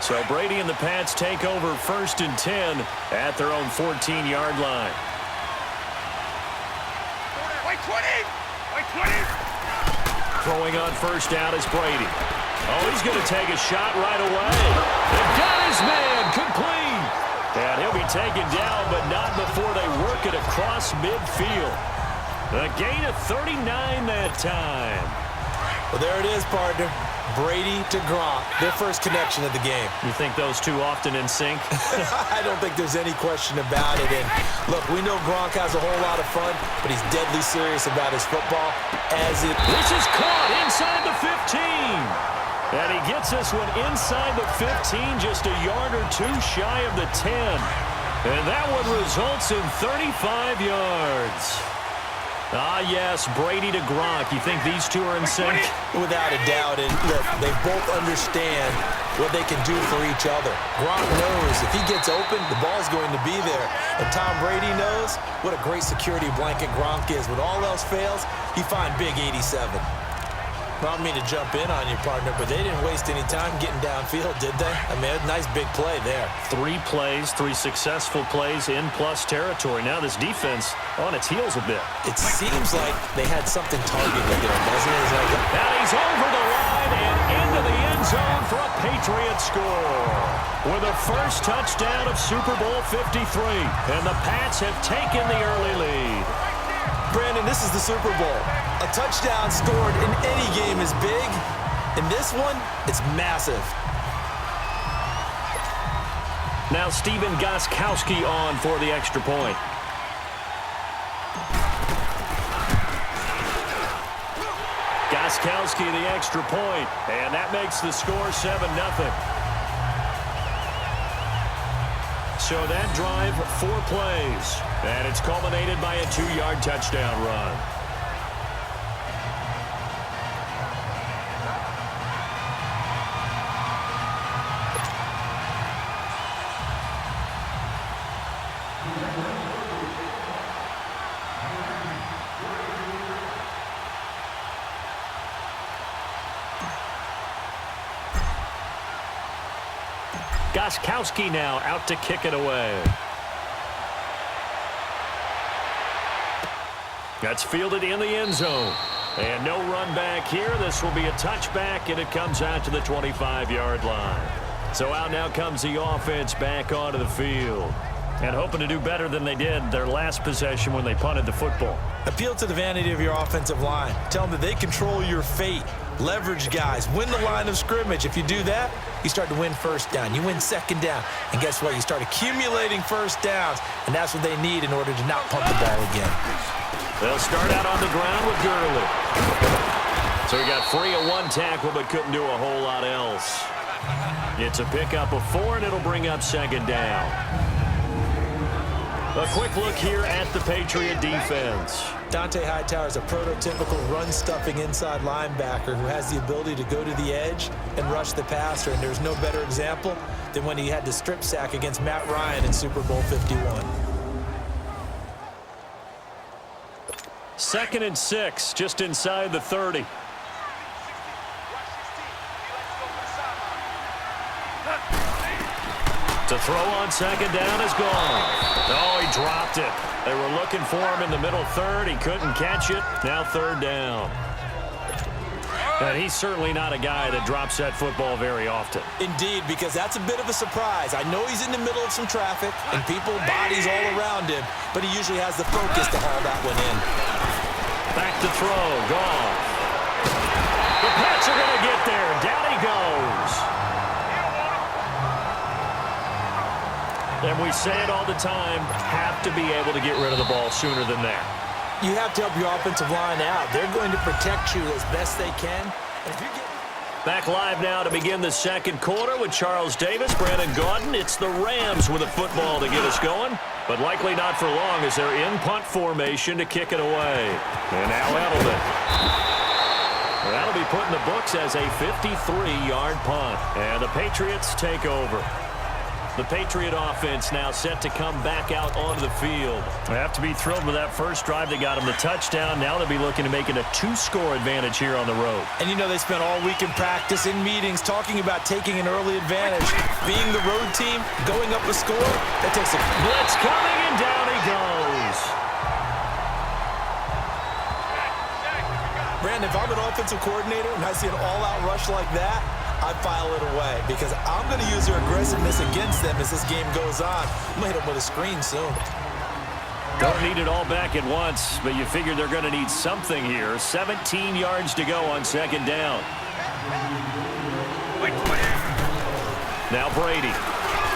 So Brady and the Pats take over 1st and 10 at their own 14-yard line. Throwing on 1st down is Brady. Oh, he's going to take a shot right away. They've got his man complete. And he'll be taken down, but not before they work it across midfield. A gain of 39 that time. Well, there it is, partner. Brady to Gronk, their first connection of the game. You think those two often in sync? I don't think there's any question about it. And look, we know Gronk has a whole lot of fun, but he's deadly serious about his football. This is caught inside the 15. And he gets this one inside the 15, just a yard or two shy of the 10. And that one results in 35 yards. Ah, yes, Brady to Gronk. You think these two are in sync? Without a doubt. And look, they both understand what they can do for each other. Gronk knows if he gets open, the ball's going to be there. And Tom Brady knows what a great security blanket Gronk is. When all else fails, he finds big 87. I don't mean to jump in on you, partner, but they didn't waste any time getting downfield, did they? I mean, a nice big play there. 3 plays, 3 successful plays in plus territory. Now this defense on its heels a bit. It seems like they had something targeted there, doesn't it? Now he's over the line and into the end zone for a Patriot score. With the first touchdown of Super Bowl 53. And the Pats have taken the early lead. Brandon, this is the Super Bowl. A touchdown scored in any game is big. In this one, it's massive. Now Steven Gostkowski on for the extra point. Gostkowski the extra point, and that makes the score 7-0. So that drive, 4 plays, and it's culminated by a 2-yard touchdown run. Gostkowski now out to kick it away. That's fielded in the end zone. And no run back here. This will be a touchback, and it comes out to the 25-yard line. So out now comes the offense back onto the field. And hoping to do better than they did their last possession when they punted the football. Appeal to the vanity of your offensive line. Tell them that they control your fate. Leverage guys. Win the line of scrimmage. If you do that, you start to win first down. You win second down. And guess what? You start accumulating first downs. And that's what they need in order to not punt the ball again. They'll start out on the ground with Gurley. So he got free of 1 tackle but couldn't do a whole lot else. It's a pickup of 4, and it'll bring up second down. A quick look here at the Patriot defense. Dante Hightower is a prototypical run-stuffing inside linebacker who has the ability to go to the edge and rush the passer, and there's no better example than when he had the strip sack against Matt Ryan in Super Bowl 51. 2nd and 6, just inside the 30. To throw on second down is gone. Oh, he dropped it. They were looking for him in the middle third. He couldn't catch it. Now 3rd down. And he's certainly not a guy that drops that football very often. Indeed, because that's a bit of a surprise. I know he's in the middle of some traffic and people, bodies all around him, but he usually has the focus to haul that one in. Back to throw. Gone. The Pats are going to get there. Down he goes. And we say it all the time, have to be able to get rid of the ball sooner than that. You have to help your offensive line out. They're going to protect you as best they can. And if you get... Back live now to begin the second quarter with Charles Davis, Brandon Gaudin. It's the Rams with a football to get us going, but likely not for long as they're in punt formation to kick it away. And now Edelman. That'll be put in the books as a 53-yard punt. And the Patriots take over. The Patriot offense now set to come back out onto the field. They have to be thrilled with that first drive that got them the touchdown. Now they'll be looking to make it a 2-score advantage here on the road. And you know they spent all week in practice, in meetings, talking about taking an early advantage. Being the road team, going up a score, that takes a blitz coming, and down he goes. Brandon, if I'm an offensive coordinator and I see an all-out rush like that, I file it away because I'm going to use their aggressiveness against them as this game goes on. I'm going to hit them with a screen soon. Don't need it all back at once, but you figure they're going to need something here. 17 yards to go on second down. Now Brady.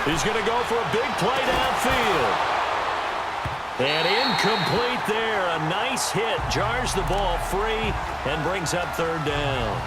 He's going to go for a big play downfield. And incomplete there. A nice hit. Jars the ball free and brings up third down.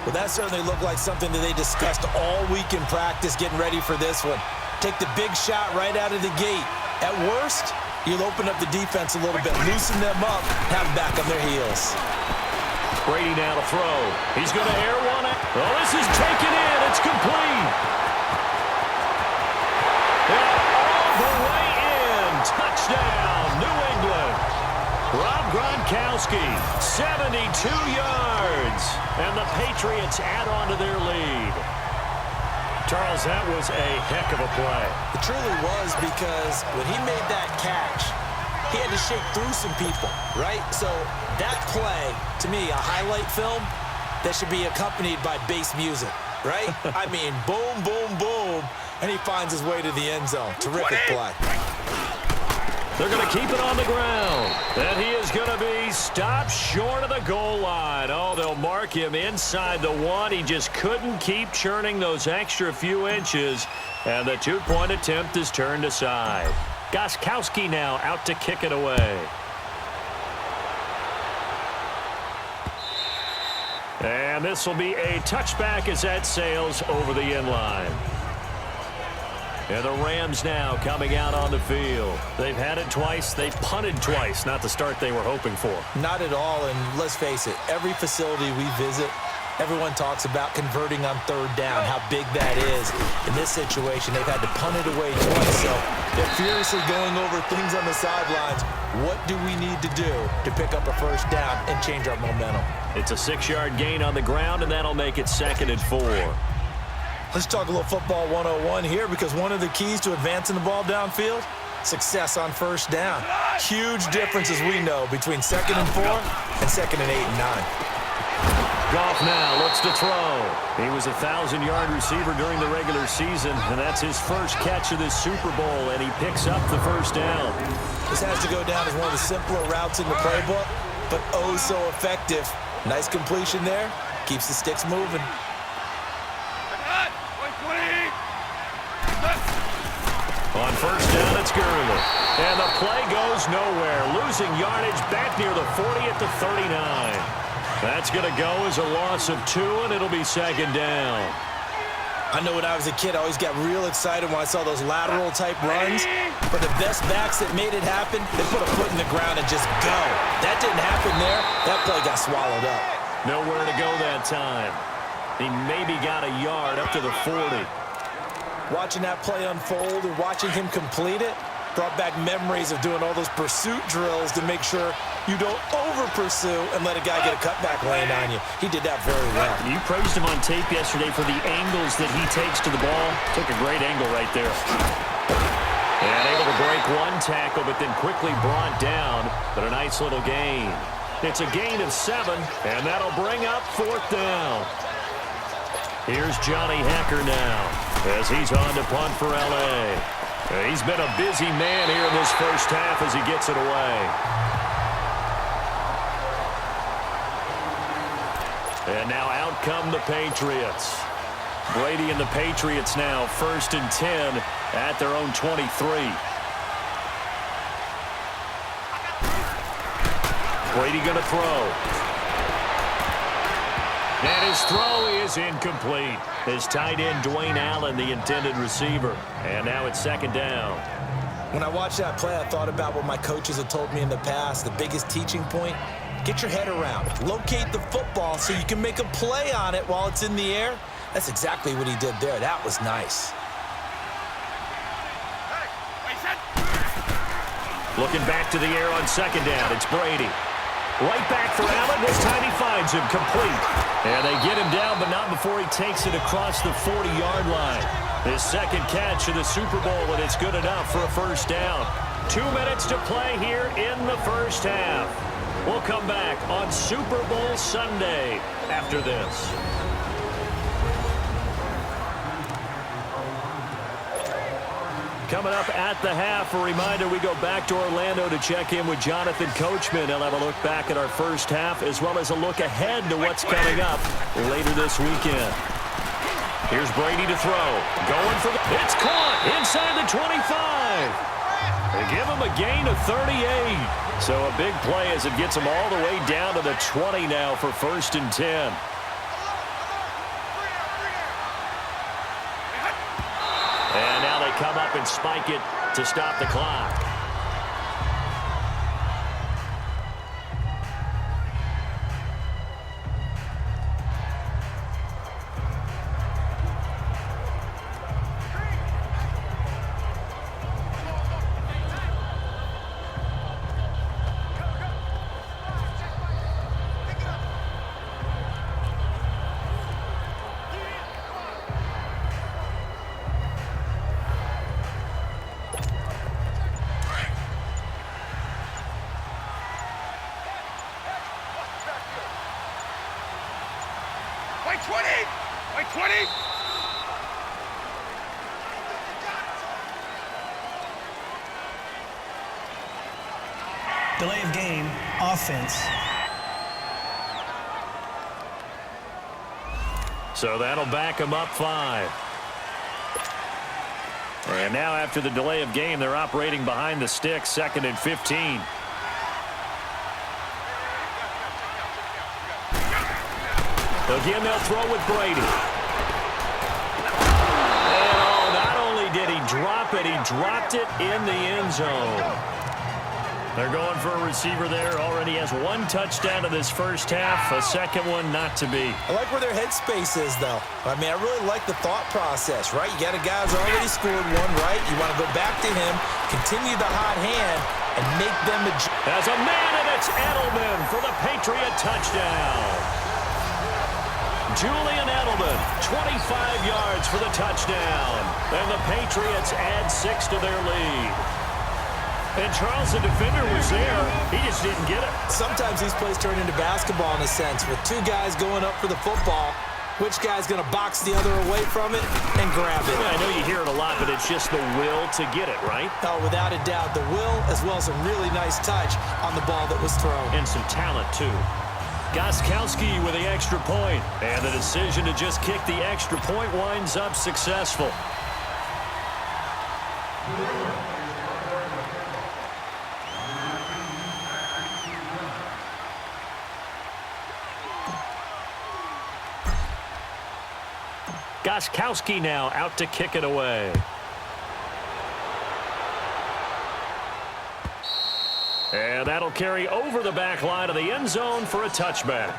Well, that certainly looked like something that they discussed all week in practice getting ready for this one. Take the big shot right out of the gate. At worst, you'll open up the defense a little bit, loosen them up, have them back on their heels. Brady now to throw. He's going to air one. Oh, this is taken in. It's complete. And all the way in. Touchdown, New England. Rob Gronkowski, 72 yards. And the Patriots add on to their lead. Charles, that was a heck of a play. It truly was because when he made that catch, he had to shake through some people, right? So that play, to me, a highlight film that should be accompanied by bass music, right? I mean, boom, boom, boom, and he finds his way to the end zone. Terrific play. They're going to keep it on the ground. And he is going to be stopped short of the goal line. Oh, they'll mark him inside the 1. He just couldn't keep churning those extra few inches. And the 2-point attempt is turned aside. Gostkowski now out to kick it away. And this will be a touchback as that sails over the end line. And the Rams now coming out on the field. They've had it twice. They've punted twice. Not the start they were hoping for. Not at all, and let's face it, every facility we visit, everyone talks about converting on third down, how big that is. In this situation, they've had to punt it away twice, so they're furiously going over things on the sidelines. What do we need to do to pick up a first down and change our momentum? It's a 6-yard gain on the ground, and that'll make it 2nd and 4. Let's talk a little football 101 here because one of the keys to advancing the ball downfield, success on first down. Huge difference, as we know, between 2nd and 4 and 2nd and 8 and 9. Goff now looks to throw. He was a 1,000-yard receiver during the regular season, and that's his first catch of this Super Bowl, and he picks up the first down. This has to go down as one of the simpler routes in the playbook, but oh so effective. Nice completion there. Keeps the sticks moving. On first down, it's Gurley. And the play goes nowhere. Losing yardage back near the 40 at the 39. That's going to go as a loss of 2, and it'll be 2nd down. I know when I was a kid, I always got real excited when I saw those lateral-type runs. But the best backs that made it happen, they put a foot in the ground and just go. That didn't happen there. That play got swallowed up. Nowhere to go that time. He maybe got a yard up to the 40. Watching that play unfold and watching him complete it brought back memories of doing all those pursuit drills to make sure you don't over-pursue and let a guy get a cutback lane on you. He did that very well. You praised him on tape yesterday for the angles that he takes to the ball. Took a great angle right there. And able to break one tackle, but then quickly brought down. But a nice little gain. It's a gain of 7, and that'll bring up 4th down. Here's Johnny Hacker now as he's on to punt for L.A. He's been a busy man here in this first half as he gets it away. And now out come the Patriots. Brady and the Patriots now 1st and 10 at their own 23. Brady going to throw. And his throw is incomplete. His tight end, Dwayne Allen, the intended receiver. And now it's 2nd down. When I watched that play, I thought about what my coaches had told me in the past. The biggest teaching point, get your head around it. Locate the football so you can make a play on it while it's in the air. That's exactly what he did there. That was nice. Looking back to the air on second down. It's Brady. Right back for Allen. This time he finds him complete. And they get him down, but not before he takes it across the 40-yard line. His second catch of the Super Bowl, and it's good enough for a first down. 2 minutes to play here in the first half. We'll come back on Super Bowl Sunday after this. Coming up at the half, a reminder, we go back to Orlando to check in with Jonathan Coachman. He'll have a look back at our first half as well as a look ahead to what's coming up later this weekend. Here's Brady to throw. Going for the... It's caught inside the 25. They give him a gain of 38. So a big play as it gets him all the way down to the 20 now for 1st and 10. And now they come up and spike it to stop the clock. Delay of game, offense. So that'll back them up 5. And now after the delay of game, they're operating behind the sticks, 2nd and 15. Again, they'll throw with Brady. And oh, not only did he drop it, he dropped it in the end zone. They're going for a receiver there. Already has 1 touchdown in this first half. A second one not to be. I like where their headspace is, though. I mean, I really like the thought process, right? You got a guy who's already scored 1, right? You want to go back to him, continue the hot hand, and make them a... As a man, and it's Edelman for the Patriot touchdown. Julian Edelman, 25 yards for the touchdown. And the Patriots add 6 to their lead. And Charles, the defender, was there. He just didn't get it. Sometimes these plays turn into basketball in a sense. With 2 guys going up for the football, which guy's going to box the other away from it and grab it? Yeah, I know you hear it a lot, but it's just the will to get it, right? Oh, without a doubt. The will as well as a really nice touch on the ball that was thrown. And some talent, too. Gostkowski with the extra point. And the decision to just kick the extra point winds up successful. Gostkowski now out to kick it away. And that'll carry over the back line of the end zone for a touchback.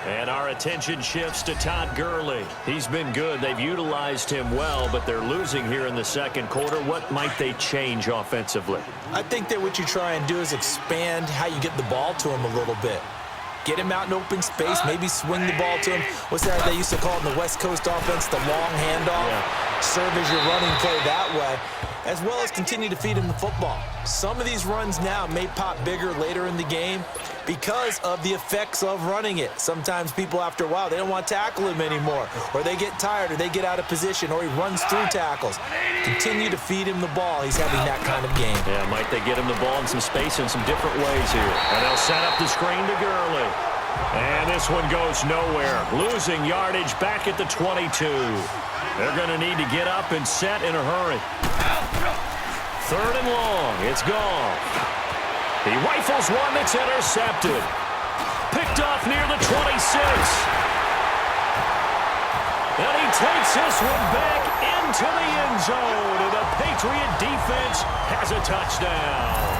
And our attention shifts to Todd Gurley. He's been good. They've utilized him well, but they're losing here in the second quarter. What might they change offensively? I think that what you try and do is expand how you get the ball to him a little bit. Get him out in open space, maybe swing the ball to him. What's that they used to call it in the West Coast offense, the long handoff? Yeah. Serve as your running play that way, as well as continue to feed him the football. Some of these runs now may pop bigger later in the game because of the effects of running it. Sometimes people, after a while, they don't want to tackle him anymore, or they get tired, or they get out of position, or he runs through tackles. Continue to feed him the ball. He's having that kind of game. Yeah, might they get him the ball in some space in some different ways here. And they'll set up the screen to Gurley. And this one goes nowhere. Losing yardage back at the 22. They're going to need to get up and set in a hurry. 3rd and long. It's gone. He rifles one that's intercepted. Picked off near the 26. And he takes this one back into the end zone. And the Patriot defense has a touchdown.